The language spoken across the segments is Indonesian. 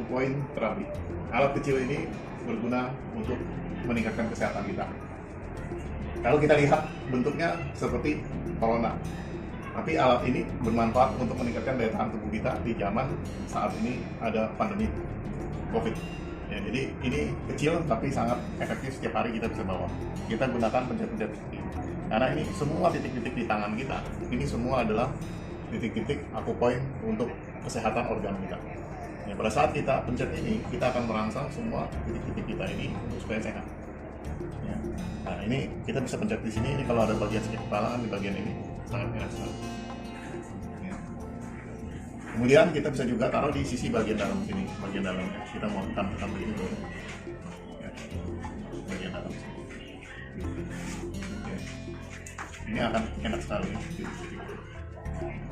akupoint terapi. Alat kecil ini berguna untuk meningkatkan kesehatan kita. Kalau kita lihat bentuknya seperti corona, tapi alat ini bermanfaat untuk meningkatkan daya tahan tubuh kita di zaman saat ini ada pandemi COVID. Ya, jadi ini kecil tapi sangat efektif, setiap hari kita bisa bawa. Kita gunakan pencet-pencet ini. Karena ini semua titik-titik di tangan kita, ini semua adalah titik-titik akupoint untuk kesehatan organ kita. Ya, pada saat kita pencet ini, kita akan merangsang semua titik-titik kita ini supaya sehat. Ya. Nah, ini kita bisa pencet di sini. Ini kalau ada bagian sakit kepala di bagian ini sangat enak sekali. Ya. Kemudian kita bisa juga taruh di sisi bagian dalam sini, bagian dalamnya. Kita mau tekan begini dulu. Ya. Bagian dalam sini. Ya. Ini akan enak sekali.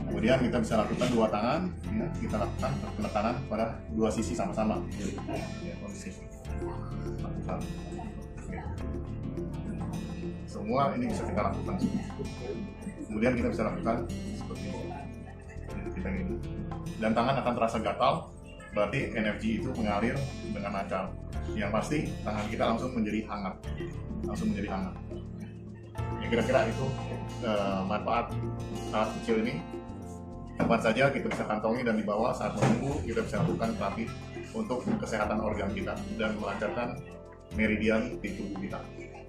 Kemudian kita bisa lakukan dua tangan, ya, kita lakukan penekanan pada dua sisi sama-sama. Ya, kondisi. Lakukan. Ya. Semua ini bisa kita lakukan. Kemudian kita bisa lakukan seperti ini. Ya, kita ini. Dan tangan akan terasa gatal, berarti energi itu mengalir dengan lancar. Yang pasti tangan kita langsung menjadi hangat, Ya, kira-kira itu manfaat alat kecil ini. Kapan saja kita bisa kantongi dan dibawa saat menunggu, kita bisa lakukan terapi untuk kesehatan organ kita dan melancarkan meridian di tubuh kita.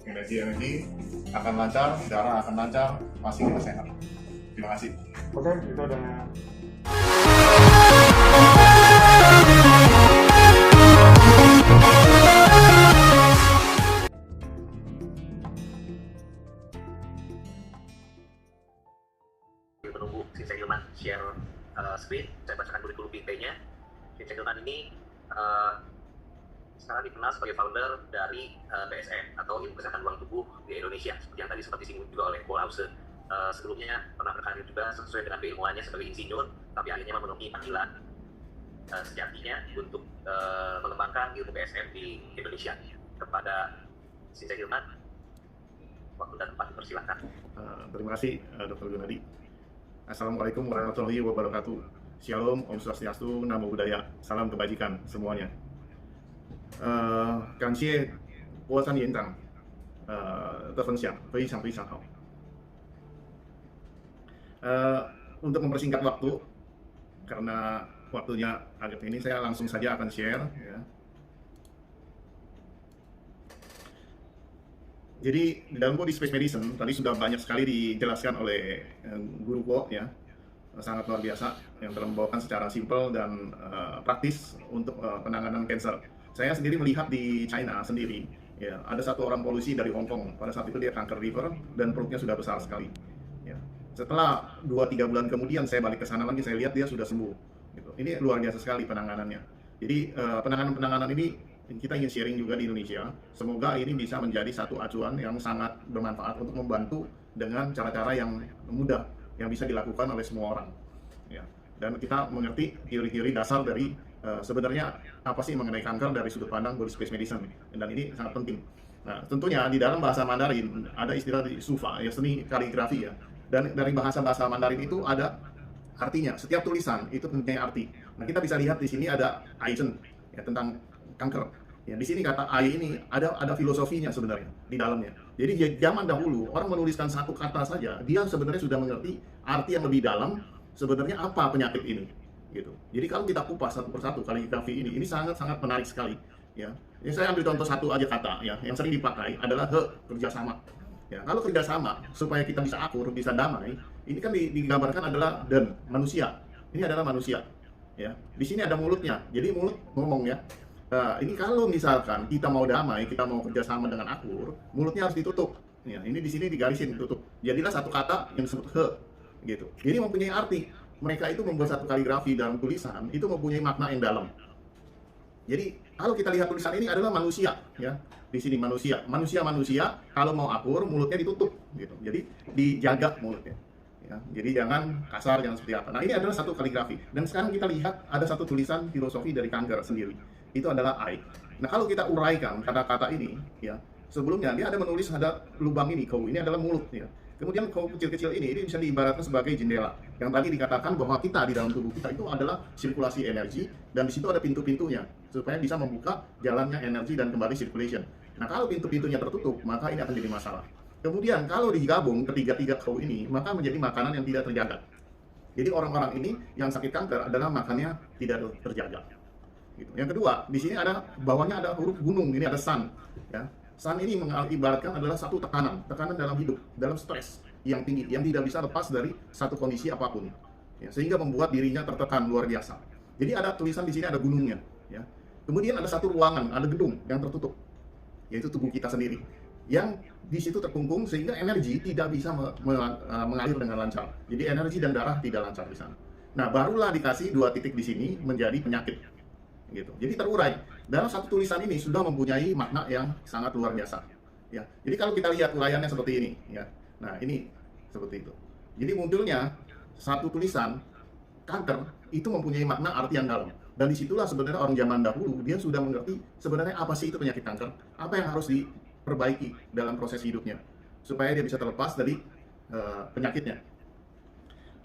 Energi akan lancar, darah akan lancar, pasti kita sehat. Terima kasih. Oke, itu adalah menunggu Shin Chae-ilman share screen. Saya bacakan kurikulum vitae-nya. Shin Chae-ilman ini sekarang dikenal sebagai founder dari BSN atau Ilmu Kesehatan Ruang Tubuh di Indonesia, seperti yang tadi sempat disinggung juga oleh Bo Lause. Sebelumnya pernah berkarir juga sesuai dengan keilmuannya sebagai insinyur, tapi akhirnya memenuhi panggilan sejatinya untuk mengembangkan ilmu BSN di Indonesia. Kepada Shin Chae-ilman, waktu dan tempat dipersilakan. Terima kasih Dr. Gunadi. Assalamualaikum warahmatullahi wabarakatuh. Shalom, Om Swastiastu, Namo Buddhaya, salam kebajikan semuanya. 感谢波山园长的分享，非常非常好。Untuk mempersingkat waktu, karena waktunya agak ini, saya langsung saja akan share. Ya. Jadi di dalam Body Space Medicine tadi sudah banyak sekali dijelaskan oleh Guru Bo, ya, sangat luar biasa yang telah membawakan secara simpel dan praktis untuk penanganan kanker. Saya sendiri melihat di China sendiri, ya, ada satu orang polusi dari Hong Kong. Pada saat itu dia kanker liver dan perutnya sudah besar sekali. Ya. Setelah 2-3 bulan kemudian saya balik ke sana lagi, saya lihat dia sudah sembuh. Gitu. Ini luar biasa sekali penanganannya. Jadi penanganan ini kita ingin sharing juga di Indonesia. Semoga ini bisa menjadi satu acuan yang sangat bermanfaat untuk membantu dengan cara-cara yang mudah yang bisa dilakukan oleh semua orang. Ya. Dan kita mengerti teori-teori dasar dari sebenarnya apa sih mengenai kanker dari sudut pandang Body Space Medicine, dan ini sangat penting. Nah, tentunya di dalam bahasa Mandarin ada istilah di Sufa, ya, seni kaligrafi, ya. Dan dari bahasa Mandarin itu ada artinya. Setiap tulisan itu mempunyai arti. Nah, kita bisa lihat di sini ada Aizen, ya, tentang kanker. Ya, di sini kata ai ini ada filosofinya sebenarnya di dalamnya. Jadi zaman dahulu orang menuliskan satu kata saja, dia sebenarnya sudah mengerti arti yang lebih dalam sebenarnya apa penyakit ini, gitu. Jadi kalau kita kupas satu persatu kaligrafi ini sangat-sangat menarik sekali, ya. Ini saya ambil contoh satu aja kata, ya, yang sering dipakai adalah kerjasama. Ya, kalau kerjasama supaya kita bisa akur, bisa damai, ini kan digambarkan adalah dan manusia. Ini adalah manusia, ya. Di sini ada mulutnya, jadi mulut ngomong, ya. Ini kalau misalkan kita mau damai, kita mau kerjasama dengan akur, mulutnya harus ditutup. Ya, ini di sini digarisin tutup. Jadilah satu kata yang disebut gitu. Jadi mempunyai arti. Mereka itu membuat satu kaligrafi dalam tulisan itu mempunyai makna yang dalam. Jadi kalau kita lihat tulisan ini adalah manusia, ya. Di sini manusia kalau mau akur mulutnya ditutup, gitu. Jadi dijaga mulutnya. Ya, jadi jangan kasar, jangan seperti apa. Nah, ini adalah satu kaligrafi. Dan sekarang kita lihat ada satu tulisan filosofi dari kanker sendiri. Itu adalah ai. Nah, kalau kita uraikan kata-kata ini, ya, sebelumnya dia ada menulis ada lubang ini, kou. Ini adalah mulut, ya. Kemudian kou kecil-kecil ini bisa diibaratkan sebagai jendela. Yang tadi dikatakan bahwa kita di dalam tubuh kita itu adalah sirkulasi energi, dan di situ ada pintu-pintunya supaya bisa membuka jalannya energi dan kembali circulation. Nah, kalau pintu-pintunya tertutup, maka ini akan jadi masalah. Kemudian kalau digabung ketiga-tiga flow ini, maka menjadi makanan yang tidak terjaga. Jadi orang-orang ini yang sakit kanker adalah makannya tidak terjaga. Gitu. Yang kedua, di sini ada bawahnya ada huruf gunung, ini ada sun. Ya. Sun ini mengibaratkan adalah satu tekanan dalam hidup, dalam stres yang tinggi, yang tidak bisa lepas dari satu kondisi apapun. Ya, sehingga membuat dirinya tertekan luar biasa. Jadi ada tulisan di sini ada gunungnya. Ya. Kemudian ada satu ruangan, ada gedung yang tertutup, yaitu tubuh kita sendiri, yang di situ terkungkung sehingga energi tidak bisa mengalir dengan lancar. Jadi energi dan darah tidak lancar di sana. Nah, barulah dikasih 2 titik di sini menjadi penyakit. Gitu. Jadi terurai. Dalam satu tulisan ini sudah mempunyai makna yang sangat luar biasa. Ya. Jadi kalau kita lihat uraiannya seperti ini, ya. Nah, ini seperti itu. Jadi munculnya satu tulisan kanker itu mempunyai makna arti yang dalam. Dan disitulah sebenarnya orang zaman dahulu dia sudah mengerti sebenarnya apa sih itu penyakit kanker, apa yang harus diperbaiki dalam proses hidupnya supaya dia bisa terlepas dari penyakitnya.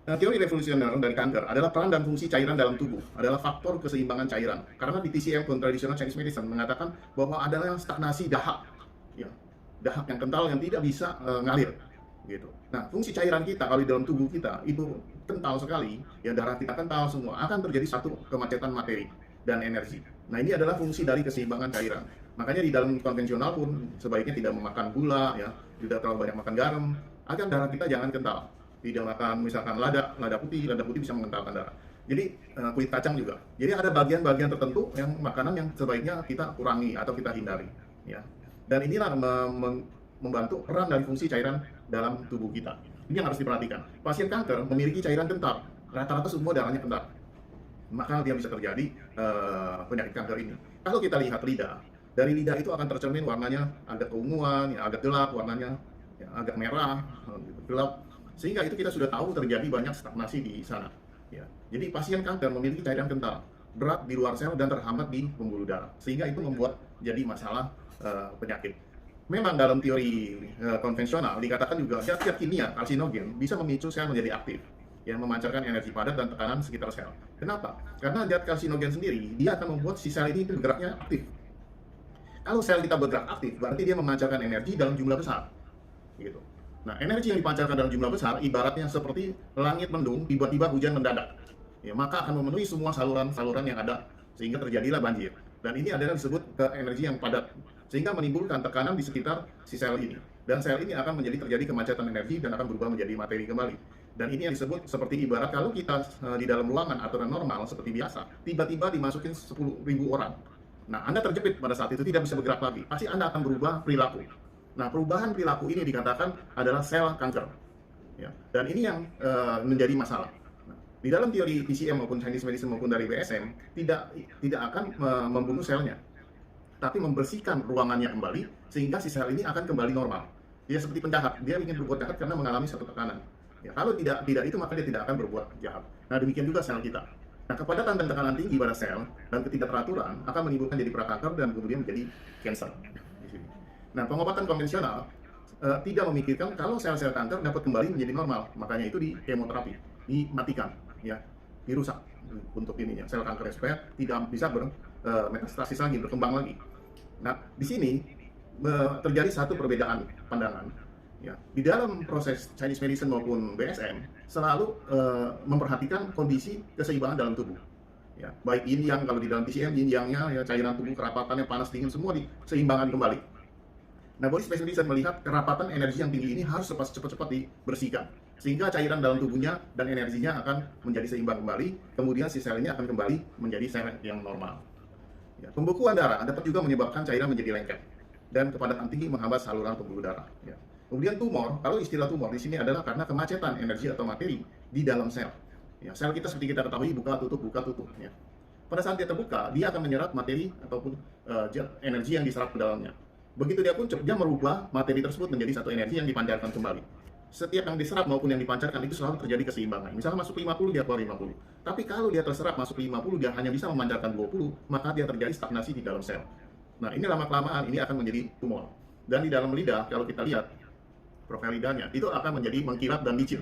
Nah, teori revolusioner dari kanker adalah peran dan fungsi cairan dalam tubuh, adalah faktor keseimbangan cairan. Karena di TCM pun tradisional Chinese medicine mengatakan bahwa adalah stagnasi dahak, ya, dahak yang kental yang tidak bisa ngalir, gitu. Nah, fungsi cairan kita kalau di dalam tubuh kita itu kental sekali, ya darah kita kental semua, akan terjadi satu kemacetan materi dan energi. Nah, ini adalah fungsi dari keseimbangan cairan. Makanya di dalam konvensional pun sebaiknya tidak memakan gula, ya, tidak terlalu banyak makan garam, agar darah kita jangan kental. Tidak makan misalkan lada putih bisa mengentalkan darah. Jadi kulit kacang juga. Jadi ada bagian-bagian tertentu yang makanan yang sebaiknya kita kurangi atau kita hindari, ya. Dan inilah membantu peran dari fungsi cairan dalam tubuh kita. Ini yang harus diperhatikan. Pasien kanker memiliki cairan kental, rata-rata semua darahnya kental, maka dia bisa terjadi penyakit kanker ini. Kalau kita lihat lidah, dari lidah itu akan tercermin warnanya agak keunguan, ya, agak gelap warnanya, ya, agak merah, gelap. Sehingga itu kita sudah tahu terjadi banyak stagnasi di sana. Ya. Jadi pasien kanker memiliki cairan kental, berat di luar sel dan terhambat di pembuluh darah, sehingga itu membuat jadi masalah penyakit. Memang dalam teori konvensional dikatakan juga zat-zat kimia karsinogen bisa memicu sel menjadi aktif, yang memancarkan energi padat dan tekanan sekitar sel. Kenapa? Karena zat karsinogen sendiri dia akan membuat si sel ini bergeraknya aktif. Kalau sel kita bergerak aktif, berarti dia memancarkan energi dalam jumlah besar. Gitu. Nah, energi yang dipancarkan dalam jumlah besar ibaratnya seperti langit mendung, tiba-tiba hujan mendadak. Ya, maka akan memenuhi semua saluran-saluran yang ada sehingga terjadilah banjir. Dan ini adalah disebut ke energi yang padat sehingga menimbulkan tekanan di sekitar si sel ini. Dan sel ini akan terjadi kemacetan energi dan akan berubah menjadi materi kembali. Dan ini yang disebut seperti ibarat kalau kita di dalam ruangan aturan normal seperti biasa, tiba-tiba dimasukin 10.000 orang. Nah, Anda terjepit pada saat itu tidak bisa bergerak lagi. Pasti Anda akan berubah perilaku. Nah, perubahan perilaku ini dikatakan adalah sel kanker, ya. Dan ini yang menjadi masalah. Nah, di dalam teori TCM maupun Chinese medicine maupun dari BSM tidak akan membunuh selnya, tapi membersihkan ruangannya kembali sehingga si sel ini akan kembali normal. Dia seperti penjahat, dia ingin berbuat jahat karena mengalami satu tekanan. Ya, kalau tidak itu maka dia tidak akan berbuat jahat. Nah, demikian juga sel kita. Nah, kepadatan dan tekanan tinggi pada sel dan ketidakteraturan akan menimbulkan jadi prakanker dan kemudian menjadi kanker. Nah, pengobatan konvensional tidak memikirkan kalau sel-sel kanker dapat kembali menjadi normal, makanya itu di kemoterapi, dimatikan, ya, dirusak untuk ininya sel kanker supaya tidak bisa bermetastasis lagi, berkembang lagi. Nah, di sini terjadi satu perbedaan pandangan. Ya, di dalam proses Chinese medicine maupun BSM selalu memperhatikan kondisi keseimbangan dalam tubuh. Ya, baik yin yang kalau di dalam TCM yin yangnya, ya, cairan tubuh kerapatannya panas dingin semua diseimbangkan kembali. Nah, body space medicine melihat kerapatan energi yang tinggi ini harus cepat-cepat dibersihkan sehingga cairan dalam tubuhnya dan energinya akan menjadi seimbang kembali, kemudian si sel ini akan kembali menjadi sel yang normal. Ya, pembekuan darah dapat juga menyebabkan cairan menjadi lengket dan kepadatan tinggi menghambat saluran pembuluh darah. Ya. Kemudian tumor, kalau istilah tumor di sini adalah karena kemacetan energi atau materi di dalam sel. Ya, sel kita seperti kita ketahui buka tutup. Ya. Pada saat dia terbuka, dia akan menyerap materi ataupun energi yang diserap ke dalamnya. Begitu dia kuncup, dia merubah materi tersebut menjadi satu energi yang dipancarkan kembali. Setiap yang diserap maupun yang dipancarkan itu selalu terjadi keseimbangan. Misalnya masuk 50, dia keluar 50. Tapi kalau dia terserap masuk 50, dia hanya bisa memancarkan 20, maka dia terjadi stagnasi di dalam sel. Nah, ini lama-kelamaan ini akan menjadi tumor. Dan di dalam lidah, kalau kita lihat profil lidahnya, itu akan menjadi mengkilap dan licin.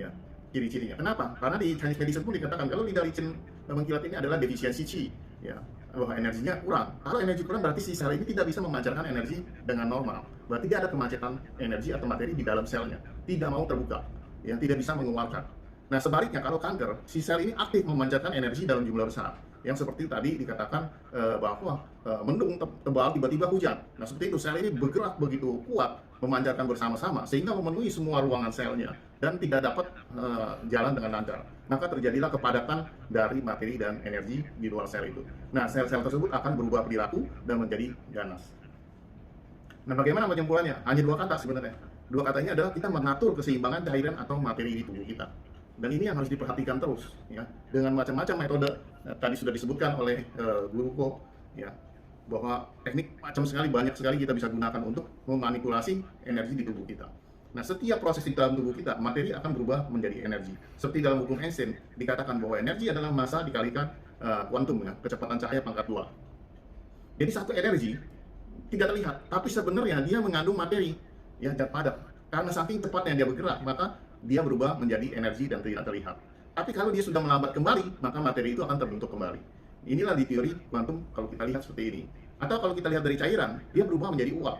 Ya. ciri-cirinya. Kenapa? Karena di Chinese medicine pun dikatakan kalau lidah licin mengkilat ini adalah defisiensi qi, ya, bahwa energinya kurang. Kalau energi kurang berarti si sel ini tidak bisa memancarkan energi dengan normal. Berarti dia ada kemacetan energi atau materi di dalam selnya, tidak mau terbuka, yang tidak bisa mengeluarkan. Nah sebaliknya kalau kanker, si sel ini aktif memancarkan energi dalam jumlah besar. Yang seperti tadi dikatakan bahwa mendung tebal tiba-tiba hujan. Nah seperti itu sel ini bergerak begitu kuat memancarkan bersama-sama sehingga memenuhi semua ruangan selnya dan tidak dapat jalan dengan lancar. Maka terjadilah kepadatan dari materi dan energi di luar sel itu. Nah sel-sel tersebut akan berubah perilaku dan menjadi ganas. Nah bagaimana penyembuhannya? Hanya dua kata sebenarnya. Dua katanya adalah kita mengatur keseimbangan cairan atau materi di tubuh kita. Dan ini yang harus diperhatikan terus, ya, dengan macam-macam metode. Tadi sudah disebutkan oleh Guru Ko, ya, bahwa teknik macam sekali, banyak sekali kita bisa gunakan untuk memanipulasi energi di tubuh kita. Nah, setiap proses di dalam tubuh kita, materi akan berubah menjadi energi. Seperti dalam hukum Einstein dikatakan bahwa energi adalah massa dikalikan kuantum, ya, kecepatan cahaya pangkat 2. Jadi satu energi tidak terlihat, tapi sebenarnya dia mengandung materi, ya, zat padat. Karena saking cepatnya dia bergerak, maka dia berubah menjadi energi dan tidak terlihat. Tapi kalau dia sudah melambat kembali, maka materi itu akan terbentuk kembali. Inilah di teori kuantum kalau kita lihat seperti ini. Atau kalau kita lihat dari cairan, dia berubah menjadi uap.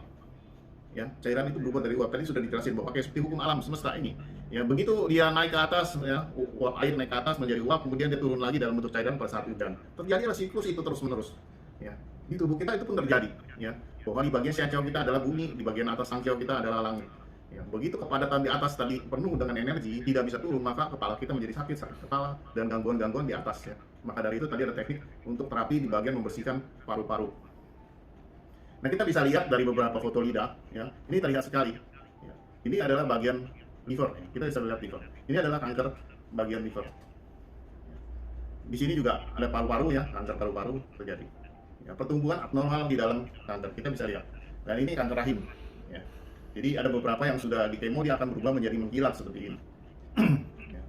Ya, cairan itu berubah dari uap. Tadi sudah dijelasin bahwa kayak seperti hukum alam semesta ini. Ya, begitu dia naik ke atas, ya, uap air naik ke atas menjadi uap, kemudian dia turun lagi dalam bentuk cairan pada saat hujan. Terjadilah siklus itu terus-menerus. Ya, di tubuh kita itu pun terjadi. Ya, bahwa di bagian siang kita adalah bumi, di bagian atas sangkiau kita adalah langit. Ya, begitu kepadatan di atas tadi penuh dengan energi, tidak bisa turun, maka kepala kita menjadi sakit kepala dan gangguan-gangguan di atas, ya. Maka dari itu tadi ada teknik untuk terapi di bagian membersihkan paru-paru. Nah kita bisa lihat dari beberapa foto lidah, ya, ini terlihat sekali. Ya. Ini adalah bagian liver, ya. Kita bisa lihat liver. Ini adalah kanker bagian liver. Di sini juga ada paru-paru, ya, kanker paru-paru terjadi. Ya, pertumbuhan abnormal di dalam kanker kita bisa lihat. Dan ini kanker rahim. Ya. Jadi ada beberapa yang sudah di kemo dia akan berubah menjadi mengkilat seperti ini. Ya.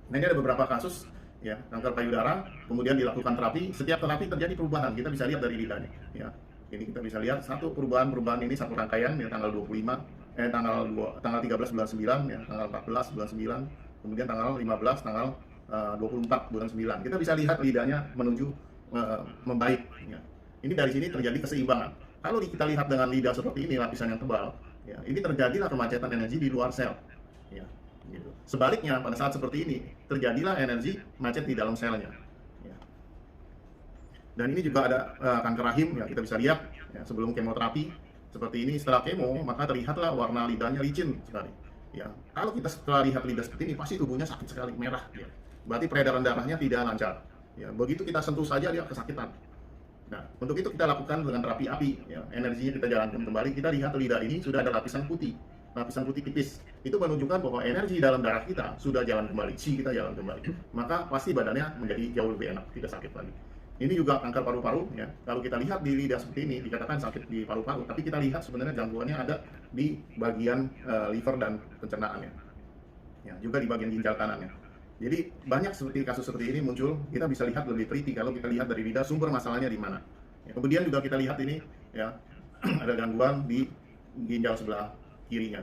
Nah ini ada beberapa kasus, ya, kanker payudara, kemudian dilakukan terapi. Setiap terapi terjadi perubahan. Kita bisa lihat dari lidahnya. Ya. Ini kita bisa lihat satu perubahan ini satu rangkaian, ya, tanggal 25, tanggal 13 bulan 9, ya, tanggal 14 bulan 9, kemudian tanggal 15, tanggal 24 bulan 9. Kita bisa lihat lidahnya menuju membaik. Ya. Ini dari sini terjadi keseimbangan. Kalau kita lihat dengan lidah seperti ini, lapisan yang tebal, ya, ini terjadilah kemacetan energi di luar sel. Ya, gitu. Sebaliknya pada saat seperti ini terjadilah energi macet di dalam selnya. Ya. Dan ini juga ada kanker rahim, ya, kita bisa lihat, ya, sebelum kemoterapi seperti ini. Setelah kemo maka terlihatlah warna lidahnya licin sekali. Ya, kalau kita setelah lihat lidah seperti ini pasti tubuhnya sakit sekali, merah. Ya. Berarti peredaran darahnya tidak lancar. Ya, begitu kita sentuh saja dia kesakitan. Nah, untuk itu kita lakukan dengan terapi api, ya, energinya kita jalankan kembali. Kita lihat lidah ini sudah ada lapisan putih tipis. Itu menunjukkan bahwa energi dalam darah kita sudah jalan kembali, qi kita jalan kembali. Maka pasti badannya menjadi jauh lebih enak, tidak sakit lagi. Ini juga kanker paru-paru, ya. Kalau kita lihat di lidah seperti ini, dikatakan sakit di paru-paru, tapi kita lihat sebenarnya gangguannya ada di bagian liver dan pencernaannya, ya, juga di bagian ginjal kanannya. Jadi banyak seperti kasus seperti ini muncul, kita bisa lihat lebih teliti kalau kita lihat dari lidah sumber masalahnya di mana. Ya, kemudian juga kita lihat ini, ya, ada gangguan di ginjal sebelah kirinya.